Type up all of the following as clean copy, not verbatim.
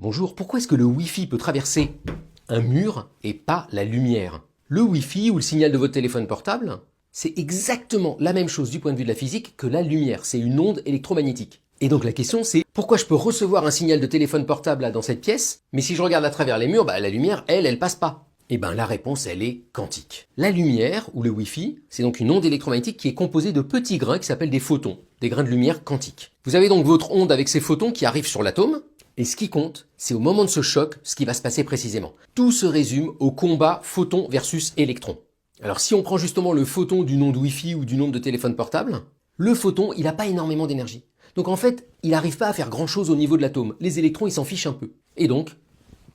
Bonjour, pourquoi est-ce que le Wi-Fi peut traverser un mur et pas la lumière? Le Wi-Fi ou le signal de votre téléphone portable, c'est exactement la même chose du point de vue de la physique que la lumière, c'est une onde électromagnétique. Et donc la question c'est, pourquoi je peux recevoir un signal de téléphone portable là dans cette pièce, mais si je regarde à travers les murs, la lumière, elle passe pas? Eh bien la réponse elle est quantique. La lumière ou le Wi-Fi, c'est donc une onde électromagnétique qui est composée de petits grains qui s'appellent des photons, des grains de lumière quantiques. Vous avez donc votre onde avec ces photons qui arrivent sur l'atome, et ce qui compte, c'est au moment de ce choc, ce qui va se passer précisément. Tout se résume au combat photon versus électron. Alors si on prend justement le photon d'une onde Wi-Fi ou d'une onde de téléphone portable, le photon, il n'a pas énormément d'énergie. Donc en fait, il n'arrive pas à faire grand-chose au niveau de l'atome. Les électrons, ils s'en fichent un peu. Et donc,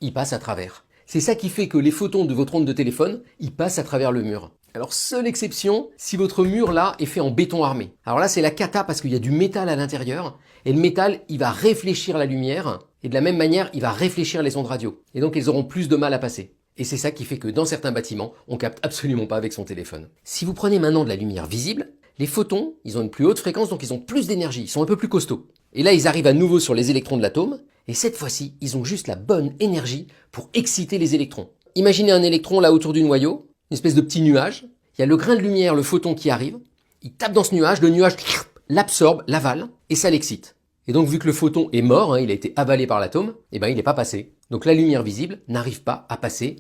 ils passent à travers. C'est ça qui fait que les photons de votre onde de téléphone, ils passent à travers le mur. Alors seule exception, si votre mur là est fait en béton armé. Alors là c'est la cata parce qu'il y a du métal à l'intérieur, et le métal il va réfléchir la lumière, et de la même manière il va réfléchir les ondes radio. Et donc ils auront plus de mal à passer. Et c'est ça qui fait que dans certains bâtiments, on capte absolument pas avec son téléphone. Si vous prenez maintenant de la lumière visible, les photons, ils ont une plus haute fréquence, donc ils ont plus d'énergie, ils sont un peu plus costauds. Et là ils arrivent à nouveau sur les électrons de l'atome, et cette fois-ci, ils ont juste la bonne énergie pour exciter les électrons. Imaginez un électron là autour du noyau, une espèce de petit nuage. Il y a le grain de lumière, le photon qui arrive. Il tape dans ce nuage, le nuage l'absorbe, l'avale, et ça l'excite. Et donc vu que le photon est mort, il a été avalé par l'atome, il n'est pas passé. Donc la lumière visible n'arrive pas à passer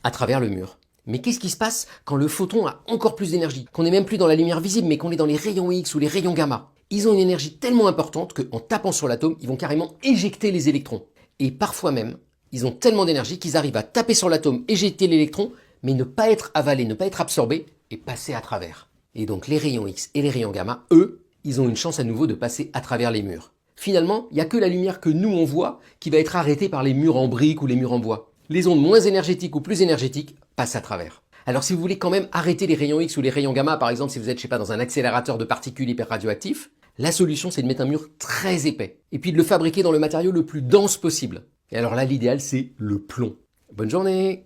à travers le mur. Mais qu'est-ce qui se passe quand le photon a encore plus d'énergie? Qu'on n'est même plus dans la lumière visible, mais qu'on est dans les rayons X ou les rayons gamma. Ils ont une énergie tellement importante qu'en tapant sur l'atome, ils vont carrément éjecter les électrons. Et parfois même, ils ont tellement d'énergie qu'ils arrivent à taper sur l'atome, éjecter l'électron, mais ne pas être avalés, ne pas être absorbés et passer à travers. Et donc les rayons X et les rayons gamma, eux, ils ont une chance à nouveau de passer à travers les murs. Finalement, il n'y a que la lumière que nous on voit qui va être arrêtée par les murs en briques ou les murs en bois. Les ondes moins énergétiques ou plus énergétiques passent à travers. Alors si vous voulez quand même arrêter les rayons X ou les rayons gamma, par exemple si vous êtes, je sais pas, dans un accélérateur de particules hyper radioactifs, la solution c'est de mettre un mur très épais et puis de le fabriquer dans le matériau le plus dense possible. Et alors là l'idéal c'est le plomb. Bonne journée!